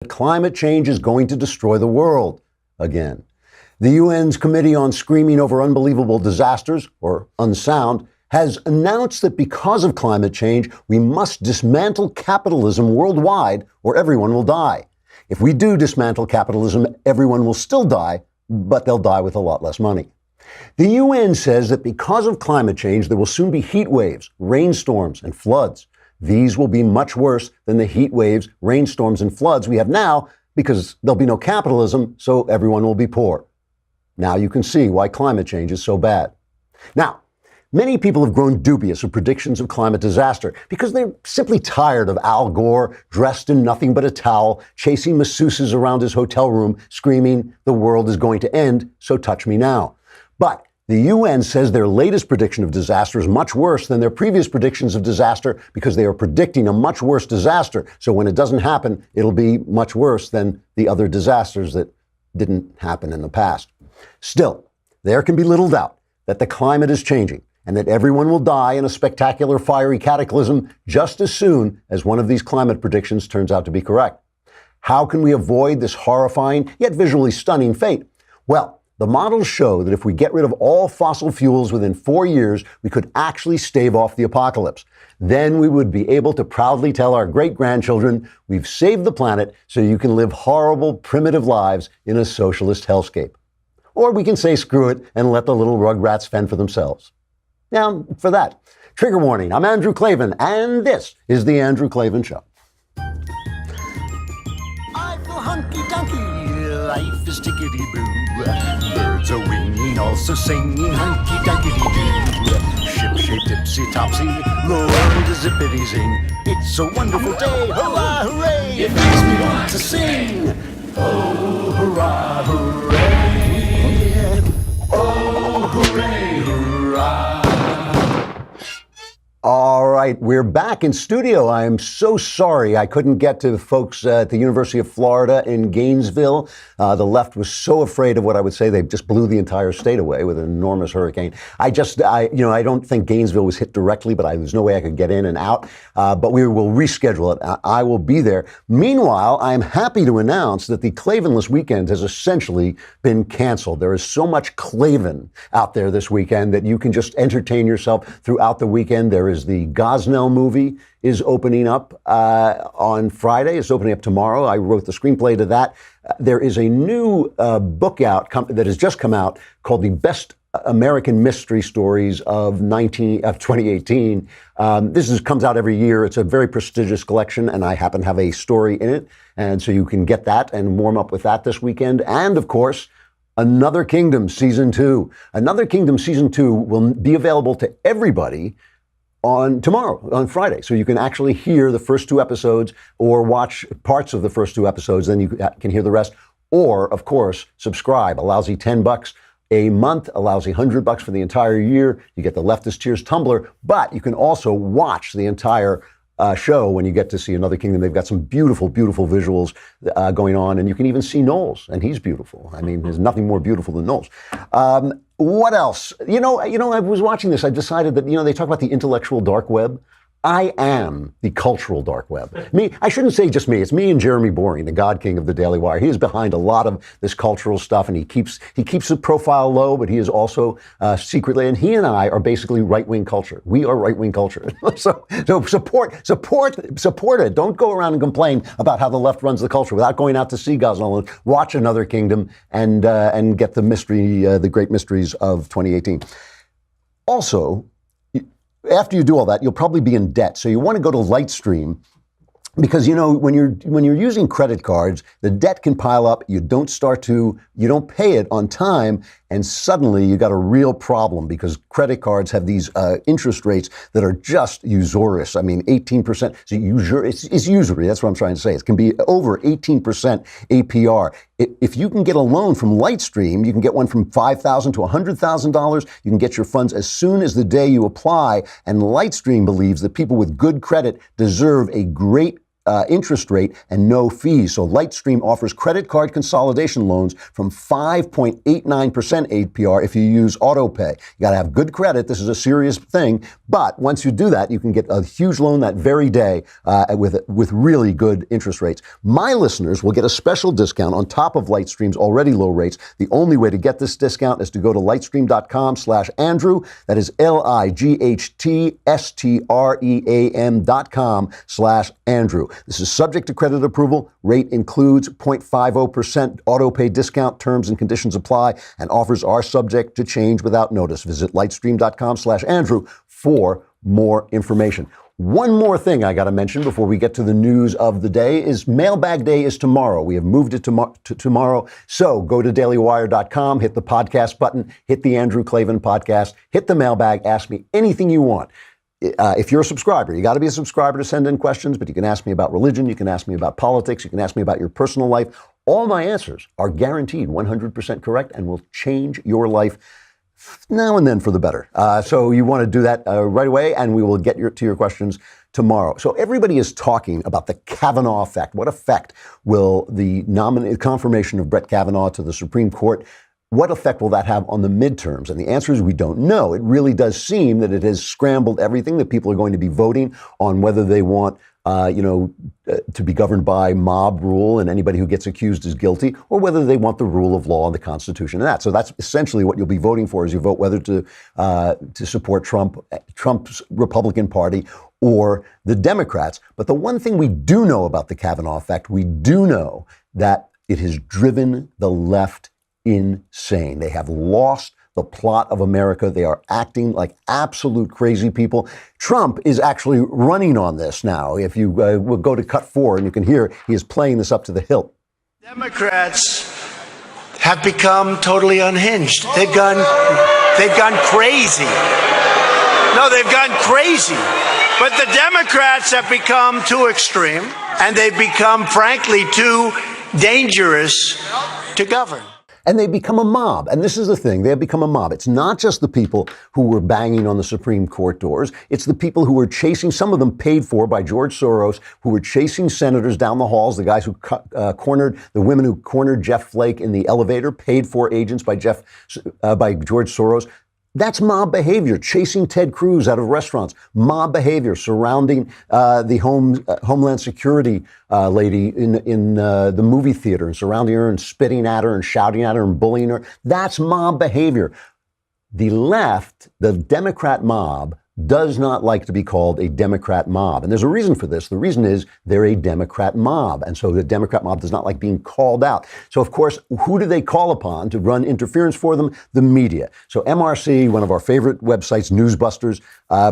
Climate change is going to destroy the world again. The UN's Committee on Screaming Over Unbelievable Disasters, or UNSOUND, has announced that because of climate change, we must dismantle capitalism worldwide or everyone will die. If we do dismantle capitalism, everyone will still die, but they'll die with a lot less money. The UN says that because of climate change, there will soon be heat waves, rainstorms, and floods. These will be much worse than the heat waves, rainstorms, and floods we have now because there'll be no capitalism, so everyone will be poor. Now you can see why climate change is so bad. Now, many people have grown dubious of predictions of climate disaster because they're simply tired of Al Gore dressed in nothing but a towel, chasing masseuses around his hotel room, screaming, "The world is going to end, so touch me now." But the UN says their latest prediction of disaster is much worse than their previous predictions of disaster because they are predicting a much worse disaster. So when it doesn't happen, it'll be much worse than the other disasters that didn't happen in the past. Still, there can be little doubt that the climate is changing and that everyone will die in a spectacular fiery cataclysm just as soon as one of these climate predictions turns out to be correct. How can we avoid this horrifying yet visually stunning fate? Well, the models show that if we get rid of all fossil fuels within 4 years, we could actually stave off the apocalypse. Then we would be able to proudly tell our great-grandchildren, we've saved the planet so you can live horrible, primitive lives in a socialist hellscape. Or we can say screw it and let the little rugrats fend for themselves. Now, for that, trigger warning, I'm Andrew Klavan, and this is The Andrew Klavan Show. I feel hunky-dunky, life is tickety-boo. Birds are winging, also singing hunky-dunky-doo. Ship-shape, tipsy-topsy, the world is zippity-zing. It's a wonderful day, hurrah, hooray! It makes me want to sing. Oh, hurrah, hooray! Oh, hooray, hurrah! All right, we're back in studio. I am so sorry I couldn't get to the folks at the University of Florida in Gainesville. The left was so afraid of what I would say. They just blew the entire state away with an enormous hurricane. I don't think Gainesville was hit directly, but there's no way I could get in and out. But we will reschedule it. I will be there. Meanwhile, I am happy to announce that the Klavanless weekend has essentially been canceled. There is so much Klavan out there this weekend that you can just entertain yourself throughout the weekend. There is the Gosnell movie is opening up on Friday. It's opening up tomorrow. I wrote the screenplay to that. There is a new book out that has just come out called The Best American Mystery Stories of 2018. This comes out every year. It's a very prestigious collection, and I happen to have a story in it. And so you can get that and warm up with that this weekend. And of course, Another Kingdom Season 2. Another Kingdom Season 2 will be available to everybody on Friday. So you can actually hear the first 2 episodes or watch parts of the first 2 episodes. Then you can hear the rest. Or, of course, subscribe. A lousy $10 a month, a lousy $100 for the entire year. You get the Leftist Tears tumbler, but you can also watch the entire show when you get to see Another Kingdom. They've got some beautiful, beautiful visuals going on, and you can even see Knowles, and he's beautiful. I mean, there's nothing more beautiful than Knowles. What else? You know, I was watching this. I decided that, they talk about the intellectual dark web. I am the cultural dark web. I shouldn't say just me. It's me and Jeremy Boring, the God King of the Daily Wire. He is behind a lot of this cultural stuff, and he keeps the profile low, but he is also secretly, and he and I are basically right-wing culture. We are right-wing culture. so support it. Don't go around and complain about how the left runs the culture without going out to see Gosnell and watch Another Kingdom and get the mystery, the great mysteries of 2018. Also, after you do all that, you'll probably be in debt. So you want to go to Lightstream because, when you're using credit cards, the debt can pile up. You don't pay it on time. And suddenly you got a real problem because credit cards have these interest rates that are just usurious. I mean, 18%. It's usury. That's what I'm trying to say. It can be over 18% APR. If you can get a loan from Lightstream, you can get one from $5,000 to $100,000. You can get your funds as soon as the day you apply. And Lightstream believes that people with good credit deserve a great interest rate and no fees. So Lightstream offers credit card consolidation loans from 5.89% APR if you use autopay. You got to have good credit. This is a serious thing. But once you do that, you can get a huge loan that very day with really good interest rates. My listeners will get a special discount on top of Lightstream's already low rates. The only way to get this discount is to go to lightstream.com/Andrew. That is lightstream.com/Andrew. This is subject to credit approval. Rate includes 0.50% autopay discount. Terms and conditions apply, and offers are subject to change without notice. Visit lightstream.com/Andrew for more information. One more thing I got to mention before we get to the news of the day is Mailbag Day is tomorrow. We have moved it to tomorrow. So go to dailywire.com, hit the podcast button, hit the Andrew Klavan podcast, hit the mailbag, ask me anything you want. If you're a subscriber, you got to be a subscriber to send in questions, but you can ask me about religion, you can ask me about politics, you can ask me about your personal life. All my answers are guaranteed 100% correct and will change your life now and then for the better. So you want to do that right away, and we will get to your questions tomorrow. So everybody is talking about the Kavanaugh effect. What effect will the confirmation of Brett Kavanaugh to the Supreme Court, what effect will that have on the midterms? And the answer is we don't know. It really does seem that it has scrambled everything, that people are going to be voting on whether they want to be governed by mob rule and anybody who gets accused is guilty, or whether they want the rule of law and the Constitution and that. So that's essentially what you'll be voting for, is you vote whether to support Trump's Republican Party or the Democrats. But the one thing we do know about the Kavanaugh effect, we do know that it has driven the left insane. They have lost the plot of America. They are acting like absolute crazy people. Trump is actually running on this now. If you will go to cut 4, and you can hear he is playing this up to the hilt. Democrats have become totally unhinged. They've gone crazy. No, they've gone crazy. But the Democrats have become too extreme, and they've become, frankly, too dangerous to govern. And they become a mob. And this is the thing. They have become a mob. It's not just the people who were banging on the Supreme Court doors. It's the people who were chasing, some of them paid for by George Soros, who were chasing senators down the halls, the guys who cornered, the women who cornered Jeff Flake in the elevator, paid for agents by George Soros. That's mob behavior, chasing Ted Cruz out of restaurants, mob behavior surrounding the Homeland Security lady in the movie theater, and surrounding her and spitting at her and shouting at her and bullying her. That's mob behavior. The left, the Democrat mob, does not like to be called a Democrat mob. And there's a reason for this. The reason is they're a Democrat mob. And so the Democrat mob does not like being called out. So, of course, who do they call upon to run interference for them? The media. So MRC, one of our favorite websites, Newsbusters,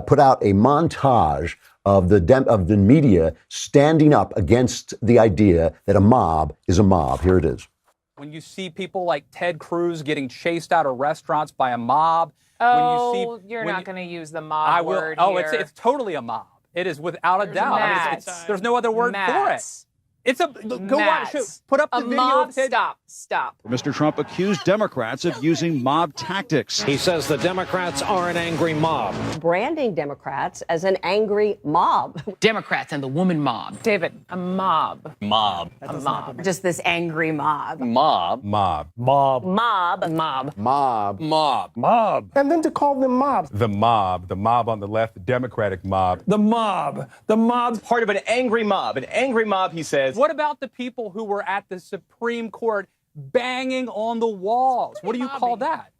put out a montage of the media standing up against the idea that a mob is a mob. Here it is. When you see people like Ted Cruz getting chased out of restaurants by a mob. Oh, you're not going to use the mob word here. Oh, it's totally a mob. It is without a doubt. I mean, there's no other word for it. It's a go watch. Put up the video mob. of Ted. Stop. Mr. Trump accused Democrats of using mob tactics. He says the Democrats are an angry mob. Branding Democrats as an angry mob. Democrats and the woman mob. David, a mob. Mob. A mob. Just this angry mob. Mob. Mob. Mob. Mob. Mob. Mob. And then to call them mobs. The mob on the left, the Democratic mob. The mob. Part of an angry mob. An angry mob, he says. What about the people who were at the Supreme Court banging on the walls? What do you call that?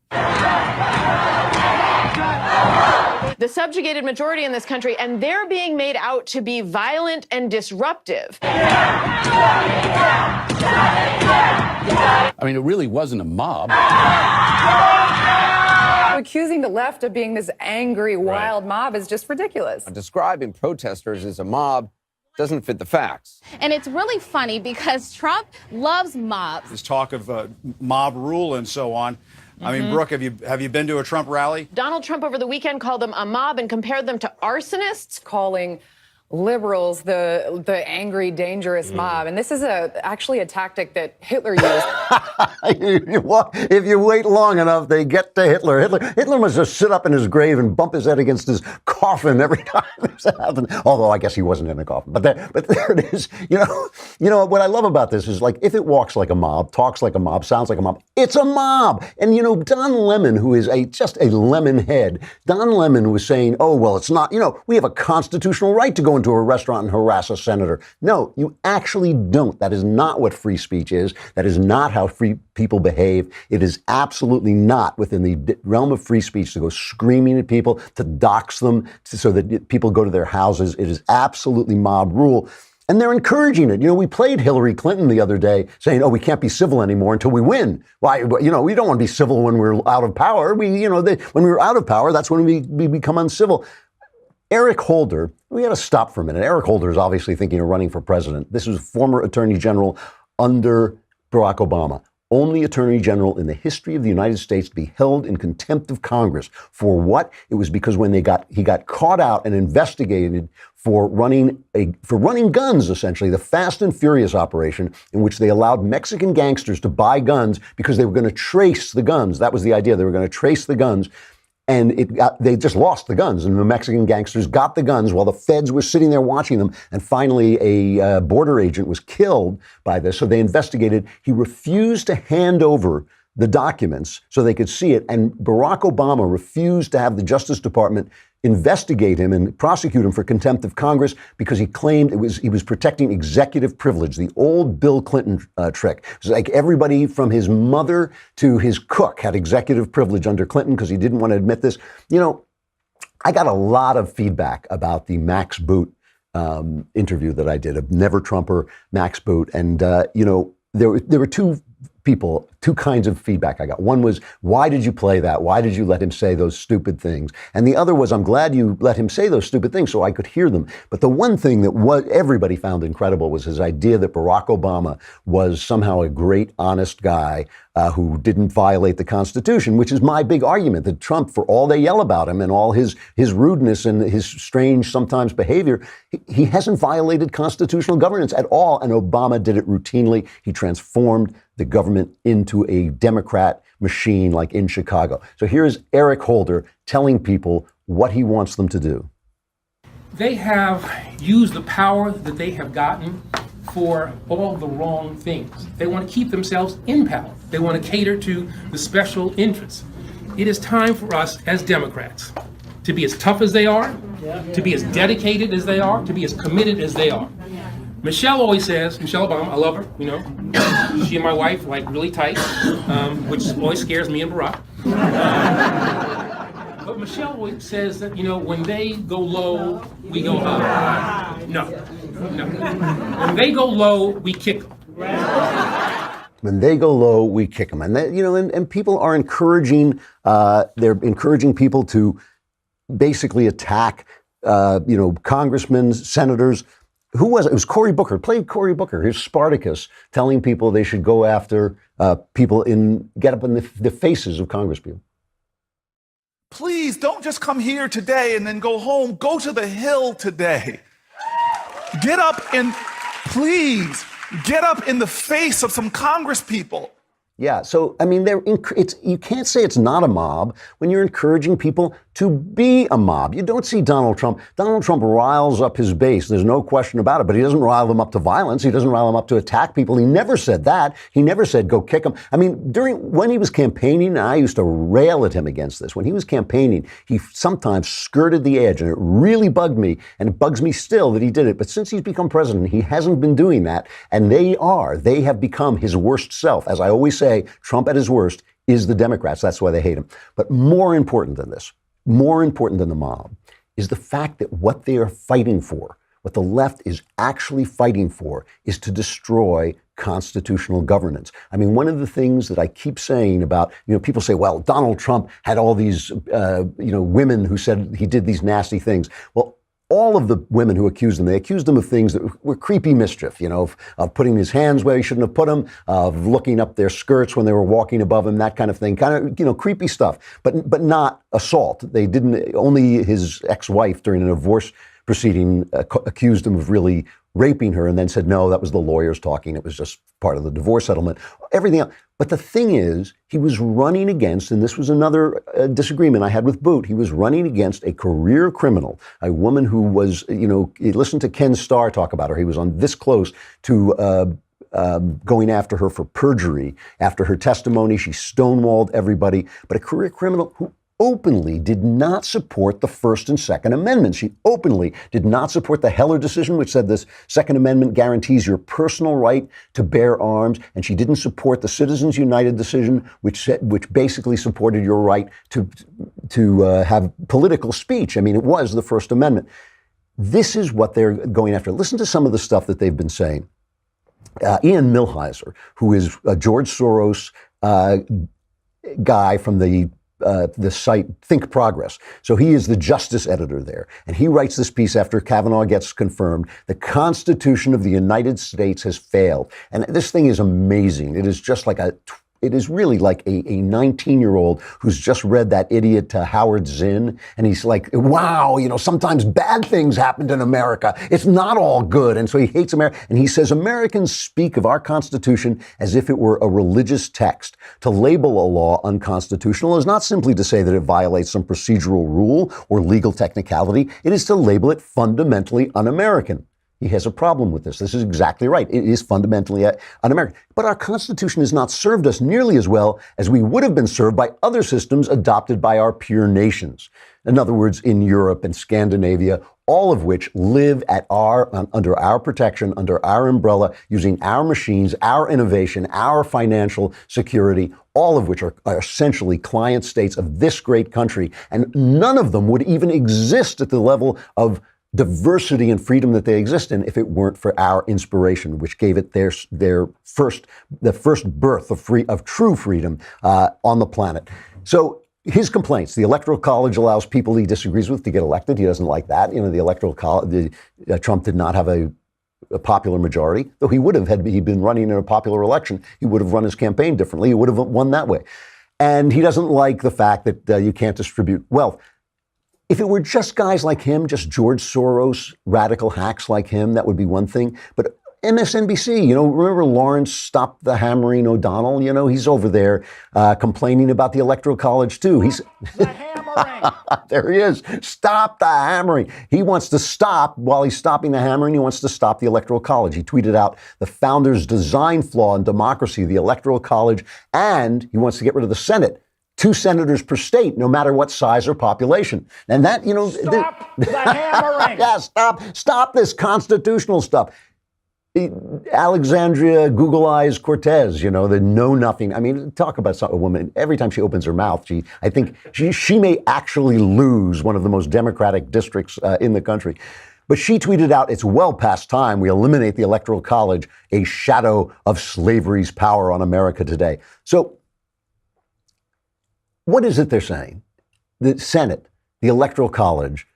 The subjugated majority in this country, and they're being made out to be violent and disruptive. I mean, it really wasn't a mob. Accusing the left of being this angry, wild mob is just ridiculous. Describing protesters as a mob doesn't fit the facts. And it's really funny because Trump loves mobs. This talk of mob rule and so on. I mean, Brooke, have you been to a Trump rally? Donald Trump over the weekend called them a mob and compared them to arsonists. Calling liberals the angry, dangerous mob. And this is actually a tactic that Hitler used. If you wait long enough, they get to Hitler. Hitler must just sit up in his grave and bump his head against his coffin every time this happened. Although I guess he wasn't in a coffin. But there it is. You know what I love about this is, like, if it walks like a mob, talks like a mob, sounds like a mob, it's a mob. And Don Lemon, who is just a lemon head, Don Lemon was saying, oh, well, it's not, we have a constitutional right to go into a restaurant and harass a senator. No, you actually don't. That is not what free speech is. That is not how free people behave. It is absolutely not within the realm of free speech to go screaming at people, to dox them so that people go to their houses. It is absolutely mob rule. And they're encouraging it. We played Hillary Clinton the other day saying, oh, we can't be civil anymore until we win. Why? We don't want to be civil when we're out of power. When we were out of power, that's when we become uncivil. Eric Holder, we got to stop for a minute. Eric Holder is obviously thinking of running for president. This was former attorney general under Barack Obama. Only attorney general in the history of the United States to be held in contempt of Congress. For what? It was because when he got caught out and investigated for running guns, essentially, the Fast and Furious operation, in which they allowed Mexican gangsters to buy guns because they were going to trace the guns. That was the idea. They were going to trace the guns. And they just lost the guns, and the Mexican gangsters got the guns while the feds were sitting there watching them. And finally, a border agent was killed by this. So they investigated. He refused to hand over the documents so they could see it. And Barack Obama refused to have the Justice Department investigate him and prosecute him for contempt of Congress because he claimed he was protecting executive privilege, the old Bill Clinton trick. It was like everybody from his mother to his cook had executive privilege under Clinton because he didn't want to admit this. I got a lot of feedback about the Max Boot interview that I did, a Never Trumper Max Boot. And, there were two kinds of feedback I got. One was, why did you play that? Why did you let him say those stupid things? And the other was, I'm glad you let him say those stupid things so I could hear them. But the one thing that everybody found incredible was his idea that Barack Obama was somehow a great, honest guy who didn't violate the Constitution, which is my big argument, that Trump, for all they yell about him and all his rudeness and his strange sometimes behavior, he hasn't violated constitutional governance at all. And Obama did it routinely. He transformed the government into a Democrat machine like in Chicago. So here's Eric Holder telling people what he wants them to do. They have used the power that they have gotten for all the wrong things. They want to keep themselves in power. They want to cater to the special interests. It is time for us as Democrats to be as tough as they are, to be as dedicated as they are, to be as committed as they are. Michelle always says, Michelle Obama, I love her, she and my wife like really tight, which always scares me and Barack. But Michelle always says that, when they go low, we go high. No. When they go low, we kick them. When they go low, we kick them. And and people are encouraging, they're encouraging people to basically attack, congresmen, senators. Who was it? It was Cory Booker. Played Cory Booker. Here's Spartacus telling people they should go after people get up in the faces of congresspeople. Please don't just come here today and then go home. Go to the Hill today. Please get up in the face of some Congress people. Yeah, so, you can't say it's not a mob when you're encouraging people to be a mob. You don't see Donald Trump. Donald Trump riles up his base. There's no question about it, but he doesn't rile them up to violence. He doesn't rile them up to attack people. He never said that. He never said, go kick them. When he was campaigning, I used to rail at him against this. When he was campaigning, he sometimes skirted the edge, and it really bugged me, and it bugs me still that he did it. But since he's become president, he hasn't been doing that, and they have become his worst self. As I always say, Trump at his worst is the Democrats. That's why they hate him. But more important than this, more important than the mob, is the fact that what they are fighting for, what the left is actually fighting for, is to destroy constitutional governance. One of the things that I keep saying about, people say, well, Donald Trump had all these, women who said he did these nasty things. Well, all of the women who accused him, they accused him of things that were creepy mischief, of putting his hands where he shouldn't have put them, of looking up their skirts when they were walking above him, that kind of thing, creepy stuff, but not assault. They didn't, only his ex-wife during a divorce proceeding, accused him of really raping her, and then said, no, that was the lawyers talking. It was just part of the divorce settlement, everything else. But the thing is, he was running against, and this was another disagreement I had with Boot, he was running against a career criminal, a woman who was, listen to Ken Starr talk about her. He was on this close to going after her for perjury. After her testimony, she stonewalled everybody. But a career criminal who openly did not support the First and Second Amendments. She openly did not support the Heller decision, which said this Second Amendment guarantees your personal right to bear arms. And she didn't support the Citizens United decision, which basically supported your right to have political speech. I mean, it was the First Amendment. This is what they're going after. Listen to some of the stuff that they've been saying. Ian Millhiser, who is a George Soros guy from the site Think Progress. So he is the justice editor there. And he writes this piece after Kavanaugh gets confirmed. The Constitution of the United States has failed. And this thing is amazing. It is just like it is really like a 19-year-old who's just read that idiot Howard Zinn. And he's like, wow, sometimes bad things happened in America. It's not all good. And so he hates America. And he says, Americans speak of our Constitution as if it were a religious text. To label a law unconstitutional is not simply to say that it violates some procedural rule or legal technicality. It is to label it fundamentally un-American. He has a problem with this. This is exactly right. It is fundamentally un-American. But our Constitution has not served us nearly as well as we would have been served by other systems adopted by our peer nations. In other words, in Europe and Scandinavia, all of which live under our protection, under our umbrella, using our machines, our innovation, our financial security, all of which are essentially client states of this great country. And none of them would even exist at the level of diversity and freedom that they exist in if it weren't for our inspiration, which gave it the first birth of true freedom on the planet. So his complaints: the Electoral College allows people he disagrees with to get elected. He doesn't like that. The Electoral College, Trump did not have a popular majority, though he would have had he been running in a popular election. He would have run his campaign differently. He would have won that way. And he doesn't like the fact that you can't distribute wealth. If it were just guys like him, just George Soros, radical hacks like him, that would be one thing. But MSNBC, remember Lawrence Stop the Hammering O'Donnell? He's over there complaining about the Electoral College too. He's the hammering. There he is. Stop the hammering. He wants to stop, while he's stopping the hammering, he wants to stop the Electoral College. He tweeted out the founders' design flaw in democracy, the Electoral College, and he wants to get rid of the Senate. 2 senators per state, no matter what size or population. And that, Stop the hammering. Yeah, stop this constitutional stuff. Alexandria Google Eyes Cortez, the know nothing. I mean, talk about a woman. Every time she opens her mouth, I think she may actually lose one of the most democratic districts in the country. But she tweeted out, it's well past time we eliminate the Electoral College, a shadow of slavery's power on America today. So what is it they're saying? The Senate, the Electoral College,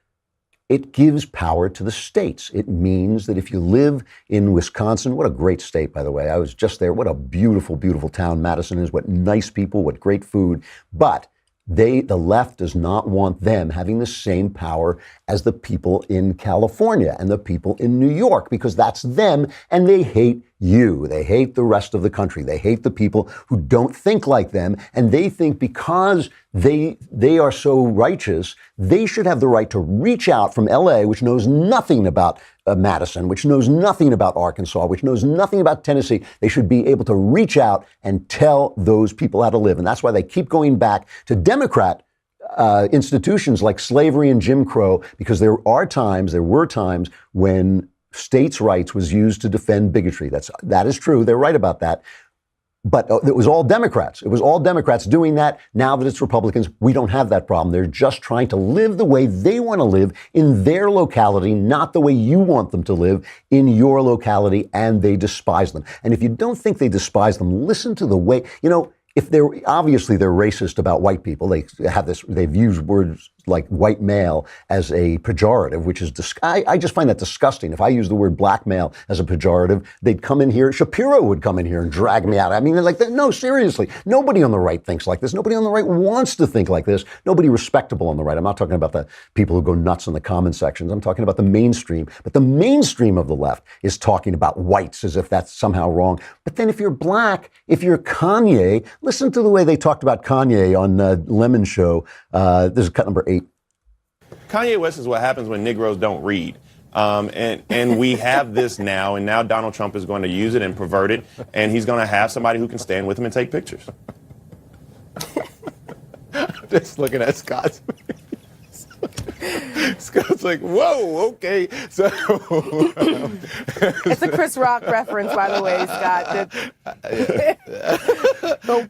it gives power to the states. It means that if you live in Wisconsin, what a great state, by the way. I was just there. What a beautiful, beautiful town Madison is. What nice people, what great food. But the left does not want them having the same power as the people in California and the people in New York, because that's them, and they hate you. They hate the rest of the country. They hate the people who don't think like them, and they think because they are so righteous, they should have the right to reach out from LA, which knows nothing about Madison, which knows nothing about Arkansas, which knows nothing about Tennessee. They should be able to reach out and tell those people how to live. And that's why they keep going back to Democrat institutions like slavery and Jim Crow, because there were times when states' rights was used to defend bigotry. That is true. They're right about that. But it was all Democrats. It was all Democrats doing that. Now that it's Republicans, we don't have that problem. They're just trying to live the way they want to live in their locality, not the way you want them to live in your locality, and they despise them. And if you don't think they despise them, listen to the way, if they're obviously they're racist about white people. They've used words like white male as a pejorative, which is, I just find that disgusting. If I use the word black male as a pejorative, they'd come in here, Shapiro would come in here and drag me out. I mean, they're like, no, seriously, nobody on the right thinks like this. Nobody on the right wants to think like this. Nobody respectable on the right. I'm not talking about the people who go nuts in the comment sections. I'm talking about the mainstream. But the mainstream of the left is talking about whites as if that's somehow wrong. But then if you're black, if you're Kanye, listen to the way they talked about Kanye on Lemon Show. This is cut number 8. Kanye West is what happens when Negroes don't read. And we have this now, and now Donald Trump is going to use it and pervert it, and he's going to have somebody who can stand with him and take pictures. Just looking at Scott's. Scott's like, whoa, okay. So it's a Chris Rock reference, by the way, Scott.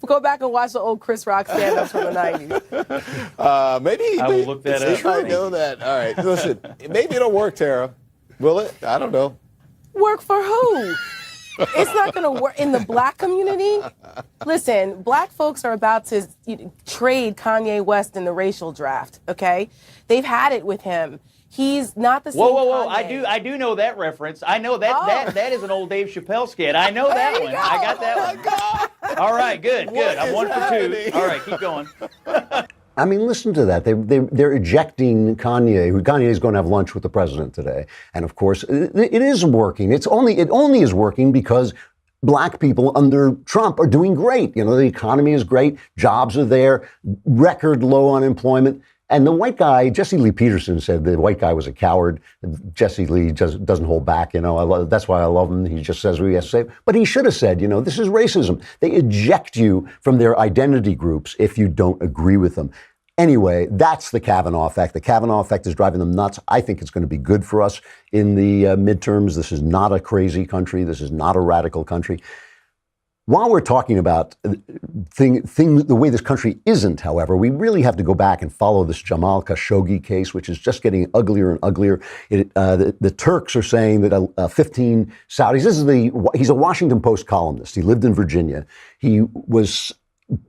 Go back and watch the old Chris Rock stand-ups from the 90s. Maybe I will look that up. I know that. All right, listen. Maybe it'll work, Tara. Will it? I don't know. Work for who? It's not going to work in the black community. Listen, black folks are about to trade Kanye West in the racial draft, okay? They've had it with him. He's not the same Whoa. Kanye. I do know that reference. I know that that is an old Dave Chappelle skit. I know that one. I got that one. All right, good. I'm 1 for 2. All right, keep going. I mean, listen to that. They're ejecting Kanye. Kanye is going to have lunch with the president today. And of course, it is working. It only is working because black people under Trump are doing great. You know, the economy is great. Jobs are there. Record low unemployment. And the white guy, Jesse Lee Peterson, said the white guy was a coward. Jesse Lee just doesn't hold back. You know, that's why I love him. He just says what he has to say. But he should have said, you know, this is racism. They eject you from their identity groups if you don't agree with them. Anyway, that's the Kavanaugh effect. The Kavanaugh effect is driving them nuts. I think it's going to be good for us in the midterms. This is not a crazy country. This is not a radical country. While we're talking about the way this country isn't, however, we really have to go back and follow this Jamal Khashoggi case, which is just getting uglier and uglier. The Turks are saying that 15 Saudis, he's a Washington Post columnist. He lived in Virginia. He was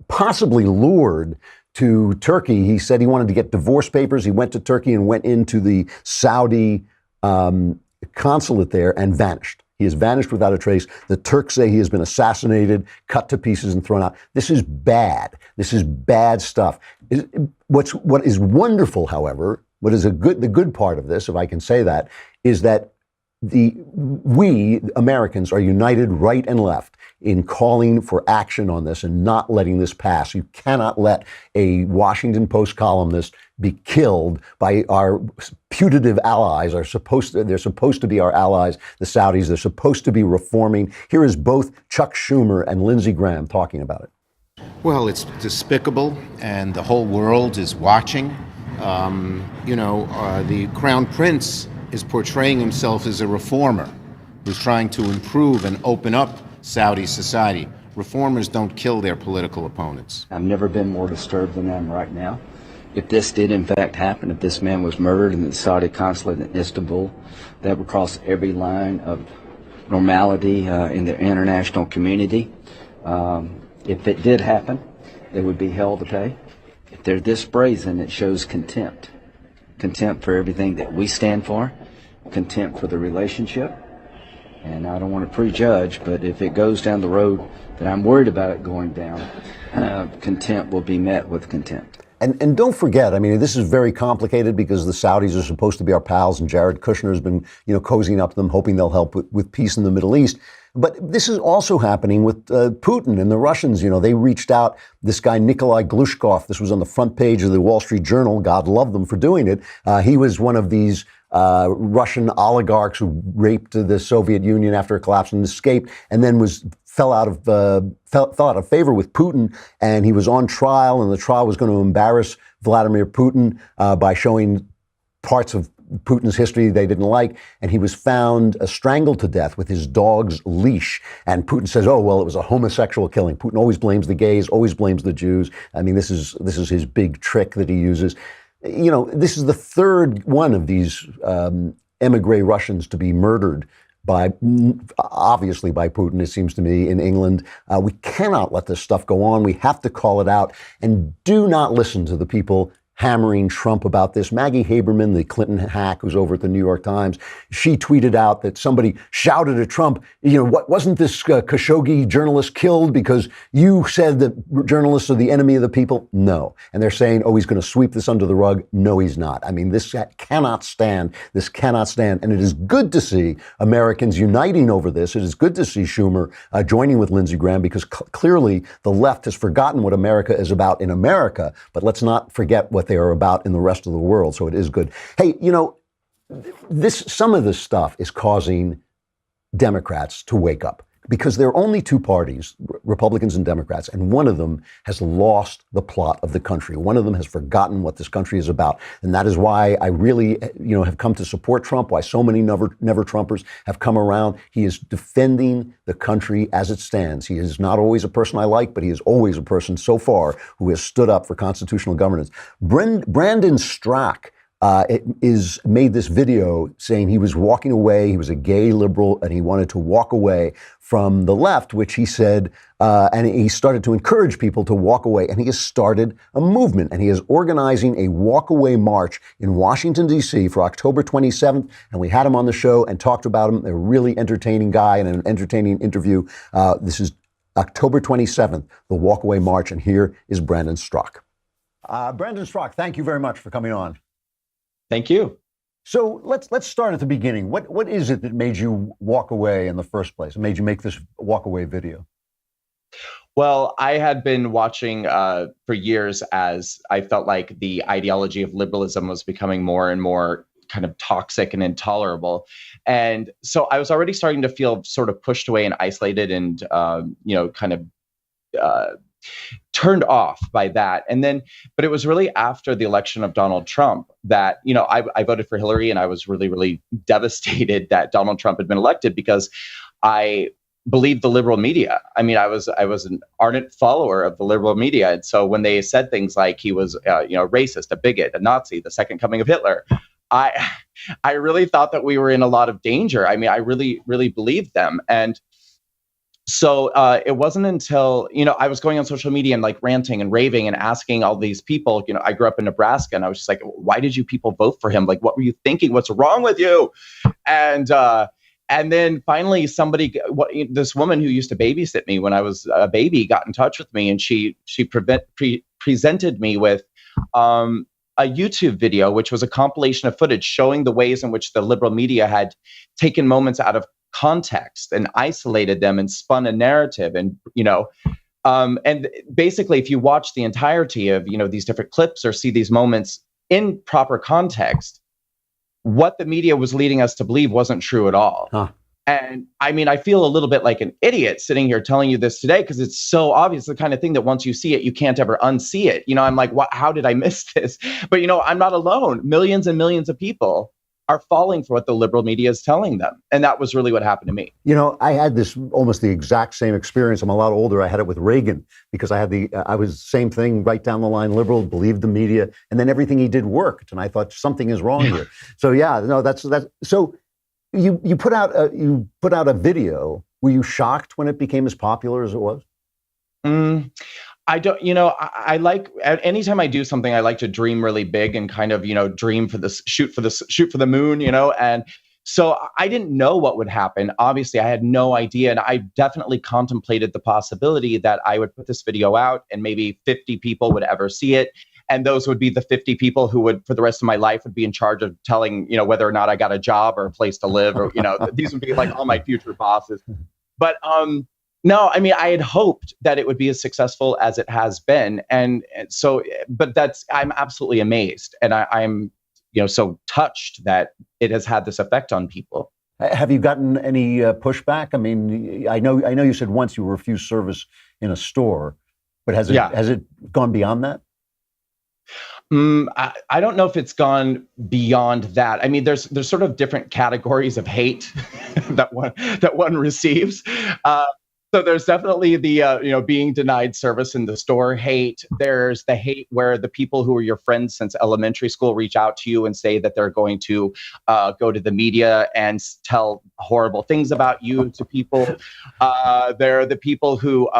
possibly lured to Turkey. He said he wanted to get divorce papers. He went to Turkey and went into the Saudi consulate there and vanished. He has vanished without a trace. The Turks say he has been assassinated, cut to pieces, and thrown out. This is bad. This is bad stuff. What is wonderful, however, the good part of this, if I can say that, is that we Americans are united right and left in calling for action on this and not letting this pass. You cannot let a Washington Post columnist be killed by our putative allies. They're supposed to be our allies, the Saudis. They're supposed to be reforming. Here is both Chuck Schumer and Lindsey Graham talking about it. Well, it's despicable, and the whole world is watching. The Crown Prince is portraying himself as a reformer who's trying to improve and open up Saudi society. Reformers don't kill their political opponents. I've never been more disturbed than I am right now. If this did in fact happen, if this man was murdered in the Saudi consulate in Istanbul, that would cross every line of normality in the international community. If it did happen, they would be held to pay. If they're this brazen, it shows contempt. Contempt for everything that we stand for, contempt for the relationship. And I don't want to prejudge, but if it goes down the road that I'm worried about it going down, contempt will be met with contempt. And don't forget, I mean, this is very complicated because the Saudis are supposed to be our pals, and Jared Kushner has been, cozying up to them, hoping they'll help with peace in the Middle East. But this is also happening with Putin and the Russians. They reached out, this guy Nikolai Glushkov, this was on the front page of the Wall Street Journal. God love them for doing it. He was one of these Russian oligarchs who raped the Soviet Union after it collapsed and escaped, and then fell out of favor with Putin, and he was on trial, and the trial was going to embarrass Vladimir Putin by showing parts of Putin's history they didn't like, and he was found strangled to death with his dog's leash. And Putin says, "Oh well, it was a homosexual killing." Putin always blames the gays, always blames the Jews. I mean, this is his big trick that he uses. This is the third one of these emigre Russians to be murdered obviously by Putin, it seems to me, in England. We cannot let this stuff go on. We have to call it out, and do not listen to the people hammering Trump about this. Maggie Haberman, the Clinton hack who's over at the New York Times, she tweeted out that somebody shouted at Trump, what wasn't this Khashoggi journalist killed because you said that journalists are the enemy of the people? No. And they're saying, oh, he's going to sweep this under the rug. No, he's not. I mean, this cannot stand. This cannot stand. And it is good to see Americans uniting over this. It is good to see Schumer joining with Lindsey Graham because clearly the left has forgotten what America is about in America, but let's not forget what they are about in the rest of the world. So it is good. Hey, some of this stuff is causing Democrats to wake up because there are only two parties, Republicans and Democrats, and one of them has lost the plot of the country. One of them has forgotten what this country is about. And that is why I really, have come to support Trump, why so many never Trumpers have come around. He is defending the country as it stands. He is not always a person I like, but he is always a person so far who has stood up for constitutional governance. Brandon Straka made this video saying he was walking away. He was a gay liberal and he wanted to walk away from the left, which he said, and he started to encourage people to walk away. And he has started a movement and he is organizing a walkaway march in Washington, D.C. for October 27th. And we had him on the show and talked about him. They're a really entertaining guy and an entertaining interview. This is October 27th, the walkaway march. And here is Brandon Straka. Brandon Straka, thank you very much for coming on. Thank you. So let's start at the beginning. What is it that made you walk away in the first place? It made you make this walk away video? Well, I had been watching for years as I felt like the ideology of liberalism was becoming more and more kind of toxic and intolerable. And so I was already starting to feel sort of pushed away and isolated and, kind of turned off by that. And then, but it was really after the election of Donald Trump that, I voted for Hillary and I was really, really devastated that Donald Trump had been elected because I believed the liberal media. I mean, I was an ardent follower of the liberal media. And so when they said things like he was, racist, a bigot, a Nazi, the second coming of Hitler, I really thought that we were in a lot of danger. I mean, I really, really believed them. And so it wasn't until, I was going on social media and like ranting and raving and asking all these people, I grew up in Nebraska and I was just like, why did you people vote for him? Like, what were you thinking? What's wrong with you? And then finally this woman who used to babysit me when I was a baby got in touch with me and she presented me with a YouTube video, which was a compilation of footage showing the ways in which the liberal media had taken moments out of context and isolated them and spun a narrative. And, and basically, if you watch the entirety of, these different clips or see these moments in proper context, what the media was leading us to believe wasn't true at all. Huh. And I mean, I feel a little bit like an idiot sitting here telling you this today because it's so obvious, the kind of thing that once you see it, you can't ever unsee it. I'm like, how did I miss this? But, I'm not alone. Millions and millions of people are falling for what the liberal media is telling them. And that was really what happened to me. I had this almost the exact same experience. I'm a lot older. I had it with Reagan because I was same thing right down the line, liberal, believed the media, and then everything he did worked. And I thought something is wrong here. So that's. So you put out a video. Were you shocked when it became as popular as it was? I don't, I like, anytime I do something, I like to dream really big and kind of, dream for this, shoot for the moon, and so I didn't know what would happen. Obviously, I had no idea. And I definitely contemplated the possibility that I would put this video out and maybe 50 people would ever see it. And those would be the 50 people who would, for the rest of my life, would be in charge of telling, whether or not I got a job or a place to live, or, these would be like all my future bosses. But, no, I mean, I had hoped that it would be as successful as it has been. And so, but I'm absolutely amazed. And I'm, so touched that it has had this effect on people. Have you gotten any pushback? I mean, I know you said once you refused service in a store, but has it gone beyond that? I don't know if it's gone beyond that. I mean, there's sort of different categories of hate that one receives. So there's definitely the, being denied service in the store hate. There's the hate where the people who are your friends since elementary school reach out to you and say that they're going to go to the media and tell horrible things about you to people. There are the people who,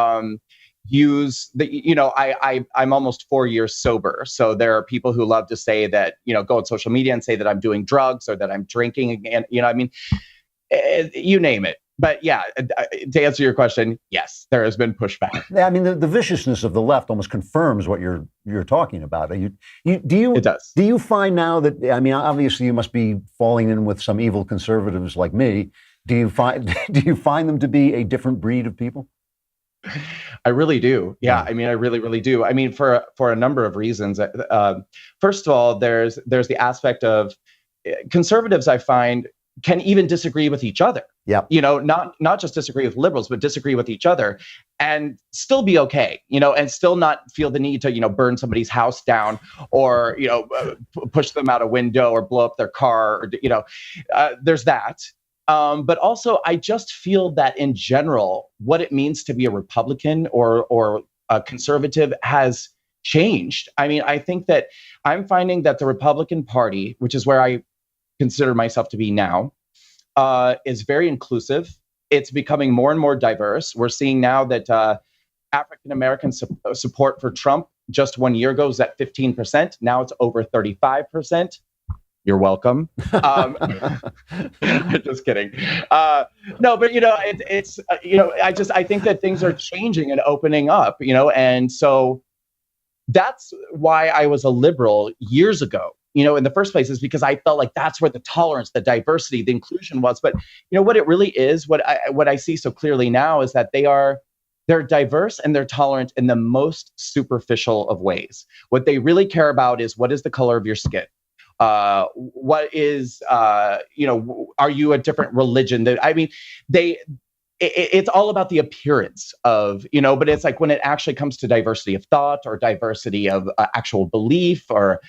use I'm almost 4 years sober. So there are people who love to say that, go on social media and say that I'm doing drugs or that I'm drinking. And, you name it. But yeah, to answer your question, yes, there has been pushback. I mean, the viciousness of the left almost confirms what you're talking about. It does. Do you find now that, I mean, obviously you must be falling in with some evil conservatives like me. Do you find them to be a different breed of people? I really do. Yeah. I mean, I really, really do. I mean, for a number of reasons. First of all, there's the aspect of conservatives, I find, can even disagree with each other. Yeah. Not just disagree with liberals, but disagree with each other and still be okay, and still not feel the need to, burn somebody's house down or, push them out a window or blow up their car, or, there's that. But also, I just feel that in general, what it means to be a Republican or a conservative has changed. I mean, I think that I'm finding that the Republican Party, which is where I consider myself to be now, is very inclusive. It's becoming more and more diverse. We're seeing now that African-American support for Trump just 1 year ago was at 15%. Now it's over 35%. You're welcome. Just kidding. No, but it's I think that things are changing and opening up, and so that's why I was a liberal years ago. In the first place, is because I felt like that's where the tolerance, the diversity, the inclusion was. But what it really is, what I see so clearly now is that they're diverse and they're tolerant in the most superficial of ways. What they really care about is, what is the color of your skin? What is, are you a different religion? I mean, it's all about the appearance of, but it's like when it actually comes to diversity of thought or diversity of actual belief, or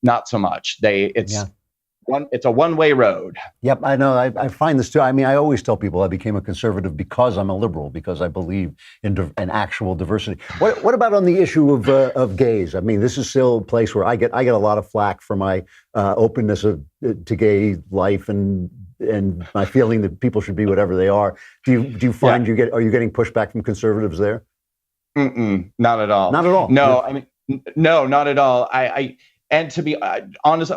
not so much. It's a one-way road. Yep, I know. I find this too. I mean, I always tell people I became a conservative because I'm a liberal, because I believe in actual diversity. What about on the issue of gays? I mean, this is still a place where I get a lot of flack for my openness to gay life and my feeling that people should be whatever they are. Do you find are you getting pushback from conservatives there? Not at all. Not at all. No, I mean, no, not at all. And to be honest,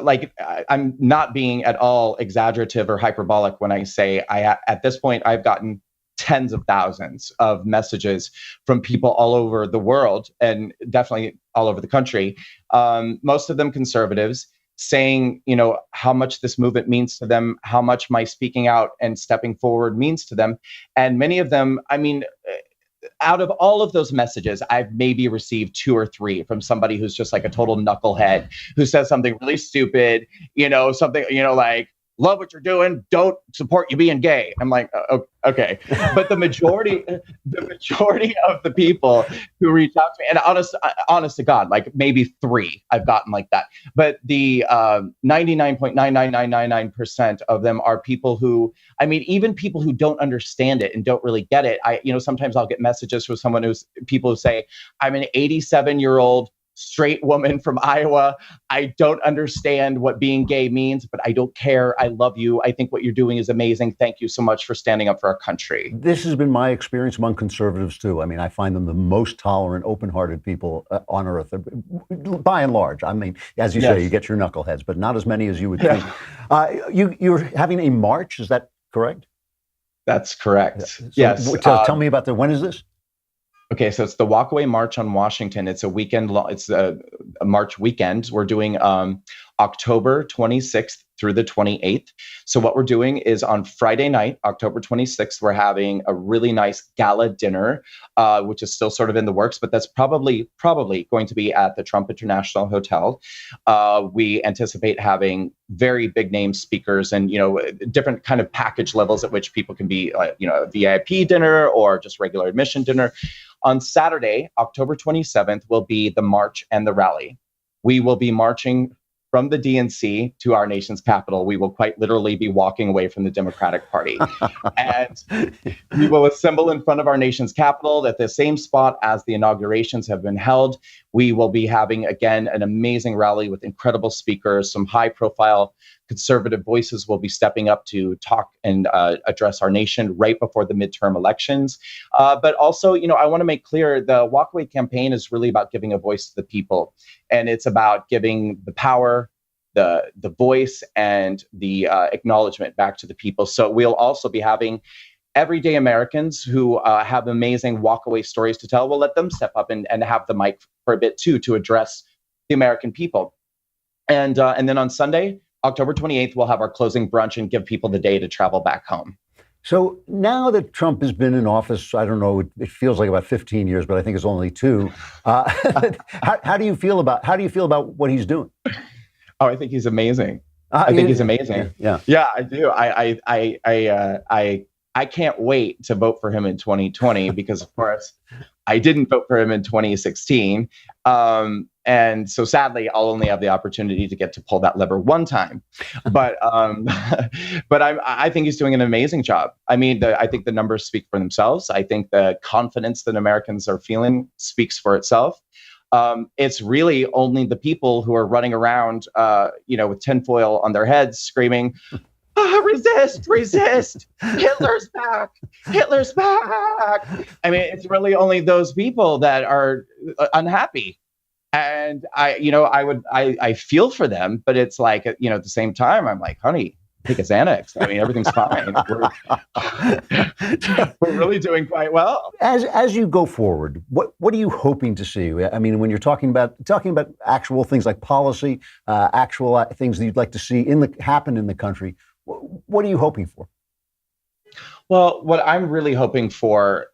I'm not being at all exaggerative or hyperbolic when I say at this point, I've gotten tens of thousands of messages from people all over the world and definitely all over the country. Most of them conservatives, saying, how much this movement means to them, how much my speaking out and stepping forward means to them. And many of them, I mean, out of all of those messages, I've maybe received 2 or 3 from somebody who's just like a total knucklehead who says something really stupid, something, like, love what you're doing, don't support you being gay. I'm like, okay. But the majority of the people who reach out to me, and honest to God, like maybe 3 I've gotten like that. But the 99.99999% of them are people who, I mean, even people who don't understand it and don't really get it. Sometimes I'll get messages from people who say, I'm an 87-year-old straight woman from Iowa. I don't understand what being gay means, but I don't care. I love you. I think what you're doing is amazing. Thank you so much for standing up for our country. This has been my experience among conservatives too. I mean, I find them the most tolerant, open-hearted people on earth, by and large. I mean, as you say, you get your knuckleheads, but not as many as you would think. You're having a march, is that correct? That's correct. So, yes. Tell me about when is this? Okay, so it's the Walkaway March on Washington. It's a weekend. It's a March weekend. We're doing October 26th through the 28th. So what we're doing is on Friday night, October 26th, we're having a really nice gala dinner, which is still sort of in the works, but that's probably going to be at the Trump International Hotel. We anticipate having very big name speakers and, different kind of package levels at which people can be, a VIP dinner or just regular admission dinner. On Saturday, October 27th, will be the march and the rally. We will be marching from the DNC to our nation's capital. We will quite literally be walking away from the Democratic Party. And we will assemble in front of our nation's capital at the same spot as the inaugurations have been held. We will be having, again, an amazing rally with incredible speakers, some high-profile conservative voices will be stepping up to talk and address our nation right before the midterm elections. But also, I want to make clear the Walkaway campaign is really about giving a voice to the people. And it's about giving the power, the voice, and the acknowledgement back to the people. So we'll also be having everyday Americans who have amazing walkaway stories to tell. We'll let them step up and have the mic for a bit too, to address the American people. And then on Sunday, October 28th, we'll have our closing brunch and give people the day to travel back home. So now that Trump has been in office, I don't know, it feels like about 15 years, but I think it's only 2. How do you feel about what he's doing? Oh, I think he's amazing. I think he's amazing. Yeah, I do. I can't wait to vote for him in 2020 because, of course, I didn't vote for him in 2016. And so sadly, I'll only have the opportunity to get to pull that lever one time. But I think he's doing an amazing job. I mean, I think the numbers speak for themselves. I think the confidence that Americans are feeling speaks for itself. It's really only the people who are running around, with tinfoil on their heads screaming, resist, resist, Hitler's back, Hitler's back. I mean, it's really only those people that are unhappy. And I feel for them, but it's like, at the same time, I'm like, honey, take a Xanax. I mean, everything's fine. We're really doing quite well. As you go forward, what are you hoping to see? I mean, when you're talking about actual things like policy, actual things that you'd like to see happen in the country, what are you hoping for? Well, what I'm really hoping for,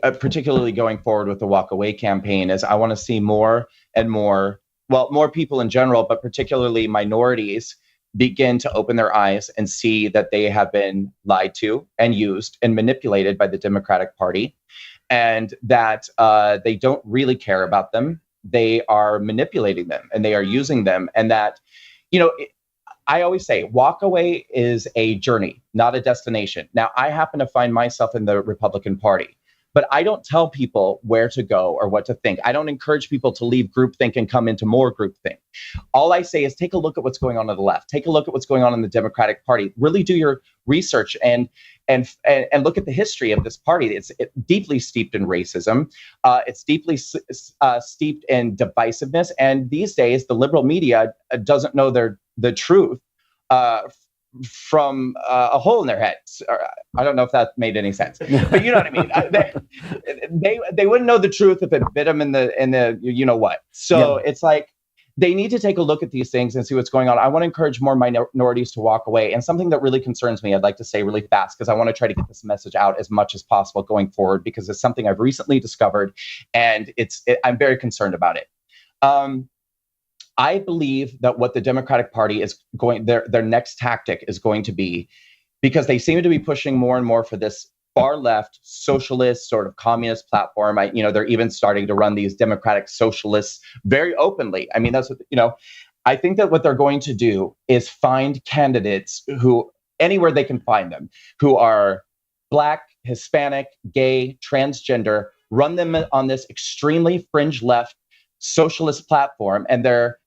particularly going forward with the Walkaway campaign, is I want to see more and more people in general, but particularly minorities, begin to open their eyes and see that they have been lied to and used and manipulated by the Democratic Party, and that they don't really care about them. They are manipulating them and they are using them. And that, I always say Walkaway is a journey, not a destination. Now, I happen to find myself in the Republican Party, but I don't tell people where to go or what to think. I don't encourage people to leave groupthink and come into more groupthink. All I say is take a look at what's going on the left. Take a look at what's going on in the Democratic Party. Really do your research and look at the history of this party. It's deeply steeped in racism. It's deeply steeped in divisiveness. And these days, the liberal media doesn't know the truth from a hole in their heads. I don't know if that made any sense, but you know what I mean. They wouldn't know the truth if it bit them in the you know what. So It's like they need to take a look at these things and see what's going on. I want to encourage more minorities to walk away. And something that really concerns me, I'd like to say really fast, because I want to try to get this message out as much as possible going forward, because it's something I've recently discovered, and I'm very concerned about it. I believe that what the Democratic Party is their next tactic is going to be, because they seem to be pushing more and more for this far left socialist sort of communist platform. They're even starting to run these democratic socialists very openly. I mean, that's what, I think that what they're going to do is find candidates who, anywhere they can find them, who are Black, Hispanic, gay, transgender, run them on this extremely fringe left socialist platform, and their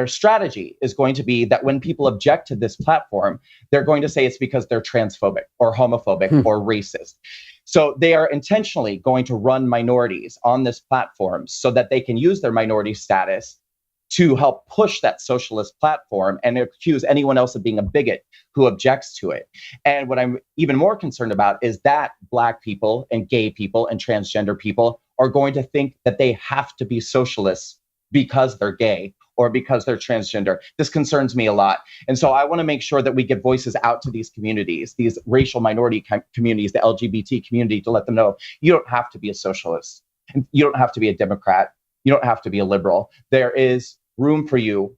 strategy is going to be that when people object to this platform, they're going to say it's because they're transphobic or homophobic or racist. So they are intentionally going to run minorities on this platform so that they can use their minority status to help push that socialist platform and accuse anyone else of being a bigot who objects to it. And what I'm even more concerned about is that Black people and gay people and transgender people are going to think that they have to be socialists because they're gay or because they're transgender. This concerns me a lot. And so I want to make sure that we get voices out to these communities, these racial minority communities, the LGBT community, to let them know you don't have to be a socialist. And you don't have to be a Democrat. You don't have to be a liberal. There is room for you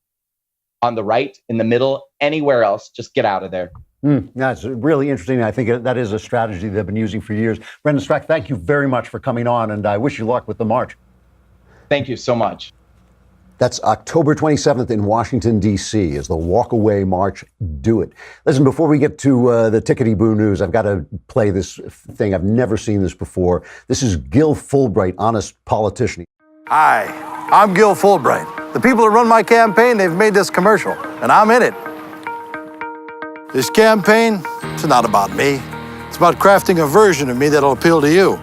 on the right, in the middle, anywhere else. Just get out of there. That's really interesting. I think that is a strategy they've been using for years. Brandon Straka, thank you very much for coming on, and I wish you luck with the march. Thank you so much. That's October 27th in Washington, D.C. is the Walkaway March. Do it. Listen, before we get to the tickety-boo news, I've got to play this thing. I've never seen this before. This is Gil Fulbright, honest politician. Hi, I'm Gil Fulbright. The people who run my campaign, they've made this commercial, and I'm in it. This campaign, it's not about me. It's about crafting a version of me that'll appeal to you.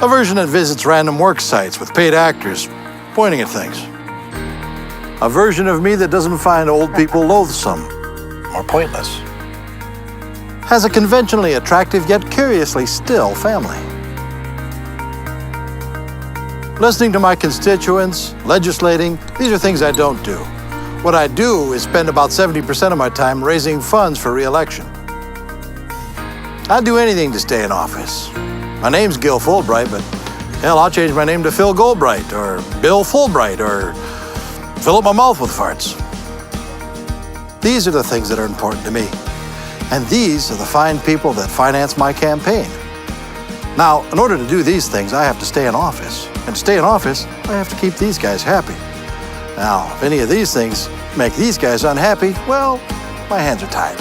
A version that visits random work sites with paid actors pointing at things. A version of me that doesn't find old people loathsome or pointless. Has a conventionally attractive yet curiously still family. Listening to my constituents, legislating, these are things I don't do. What I do is spend about 70% of my time raising funds for re-election. I'd do anything to stay in office. My name's Gil Fulbright, but hell, I'll change my name to Phil Goldbright or Bill Fulbright or fill up my mouth with farts. These are the things that are important to me. And these are the fine people that finance my campaign. Now, in order to do these things, I have to stay in office. And to stay in office, I have to keep these guys happy. Now, if any of these things make these guys unhappy, well, my hands are tied.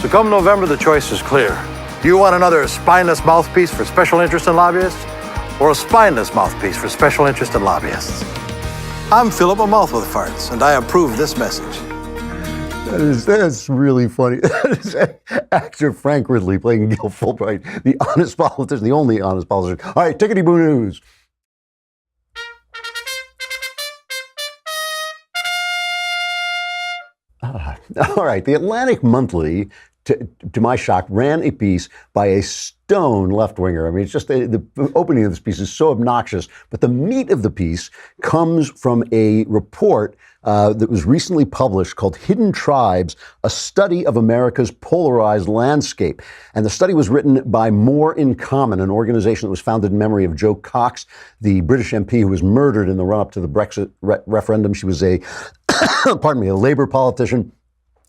So come November, the choice is clear. Do you want another spineless mouthpiece for special interest and lobbyists? Or a spineless mouthpiece for special interest and lobbyists? I'm Philip my mouth with farts, and I approve this message. That's really funny. That is actor Frank Ridley playing Gil Fulbright, the honest politician, the only honest politician. All right, Tickety Boo News. All right, the Atlantic Monthly, to my shock, ran a piece by a stone left-winger. I mean, it's just the opening of this piece is so obnoxious, but the meat of the piece comes from a report that was recently published called Hidden Tribes, a study of America's polarized landscape. And the study was written by More in Common, an organization that was founded in memory of Jo Cox, the British MP who was murdered in the run-up to the Brexit referendum. She was a, pardon me, a Labour politician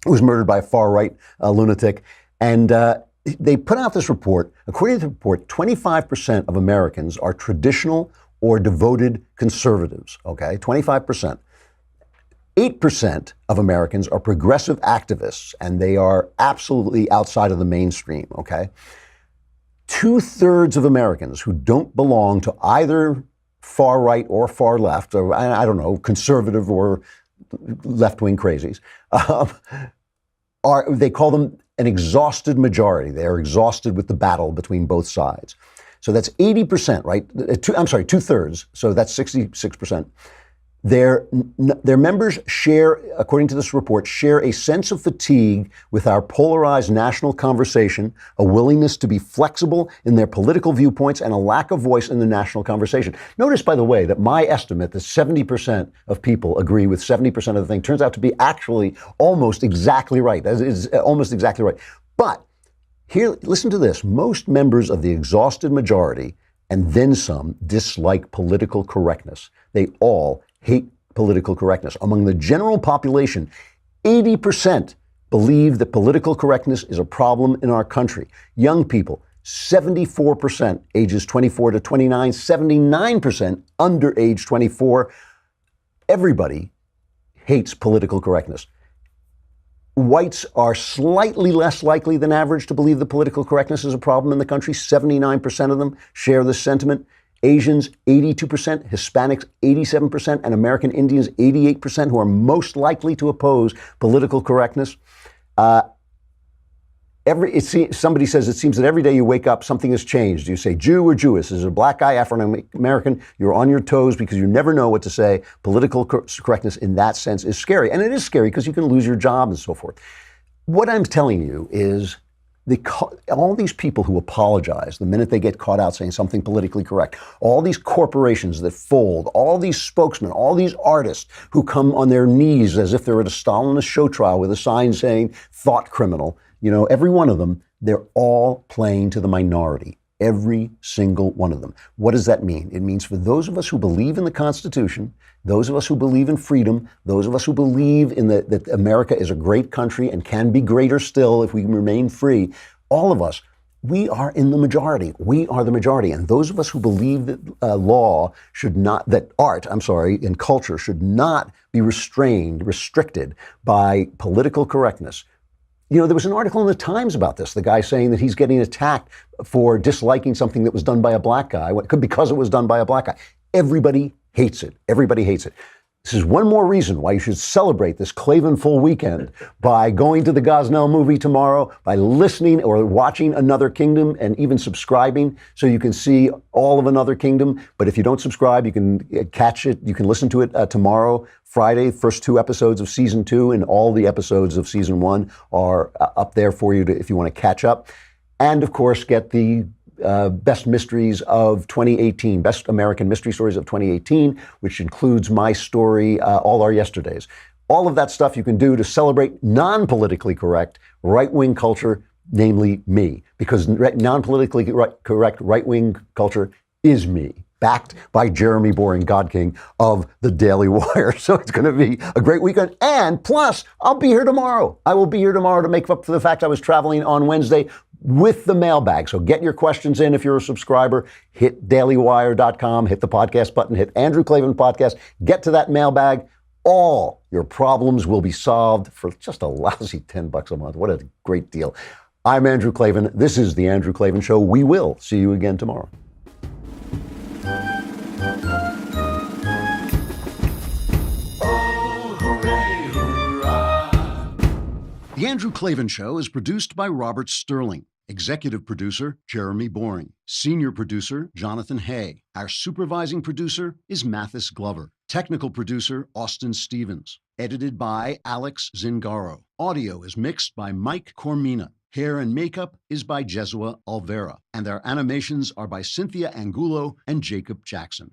who was murdered by a far-right lunatic. And they put out this report. According to the report, 25% of Americans are traditional or devoted conservatives, okay? 25%. 8% of Americans are progressive activists, and they are absolutely outside of the mainstream, okay? 2/3 of Americans who don't belong to either far right or far left, or I don't know, conservative or left-wing crazies, they call them an exhausted majority. They are exhausted with the battle between both sides. So that's 80%, right? 2/3. So that's 66%. Their members share, according to this report, share a sense of fatigue with our polarized national conversation, a willingness to be flexible in their political viewpoints, and a lack of voice in the national conversation. Notice, by the way, that my estimate that 70% of people agree with 70% of the thing turns out to be actually almost exactly right. That is almost exactly right. But here, listen to this. Most members of the exhausted majority, and then some, dislike political correctness. They all hate political correctness. Among the general population, 80% believe that political correctness is a problem in our country. Young people, 74%, ages 24 to 29, 79% under age 24. Everybody hates political correctness. Whites are slightly less likely than average to believe that political correctness is a problem in the country. 79% of them share this sentiment. Asians, 82%, Hispanics, 87%, and American Indians, 88%, who are most likely to oppose political correctness. Somebody says it seems that every day you wake up, something has changed. You say Jew or Jewess. Is it a black guy, African-American? You're on your toes because you never know what to say. Political correctness in that sense is scary. And it is scary because you can lose your job and so forth. What I'm telling you is all these people who apologize the minute they get caught out saying something politically correct, all these corporations that fold, all these spokesmen, all these artists who come on their knees as if they're at a Stalinist show trial with a sign saying thought criminal, every one of them, they're all playing to the minority. Every single one of them. What does that mean? It means for those of us who believe in the Constitution, those of us who believe in freedom, those of us who believe in that America is a great country and can be greater still if we remain free, all of us, we are in the majority. We are the majority. And those of us who believe that art and culture should not be restricted by political correctness. There was an article in the Times about this, the guy saying that he's getting attacked for disliking something that was done by a black guy because it was done by a black guy. Everybody hates it. Everybody hates it. This is one more reason why you should celebrate this Klavan full weekend by going to the Gosnell movie tomorrow, by listening or watching Another Kingdom, and even subscribing so you can see all of Another Kingdom. But if you don't subscribe, you can catch it. You can listen to it tomorrow, Friday. First 2 episodes of season 2 and all the episodes of season 1 are up there for you if you want to catch up. And of course, get the Best Mysteries of 2018, Best American Mystery Stories of 2018, which includes my story, All Our Yesterdays. All of that stuff you can do to celebrate non-politically correct right-wing culture, namely me, because non-politically correct right-wing culture is me, backed by Jeremy Boring, God King of the Daily Wire. So it's going to be a great weekend. And plus, I'll be here tomorrow. I will be here tomorrow to make up for the fact I was traveling on Wednesday with the mailbag. So get your questions in if you're a subscriber. Hit dailywire.com, hit the podcast button, hit Andrew Klavan Podcast, get to that mailbag. All your problems will be solved for just a lousy $10 a month. What a great deal. I'm Andrew Klavan. This is The Andrew Klavan Show. We will see you again tomorrow. The Andrew Klavan Show is produced by Robert Sterling. Executive producer, Jeremy Boring. Senior producer, Jonathan Hay. Our supervising producer is Mathis Glover. Technical producer, Austin Stevens. Edited by Alex Zingaro. Audio is mixed by Mike Cormina. Hair and makeup is by Jesua Alvera. And our animations are by Cynthia Angulo and Jacob Jackson.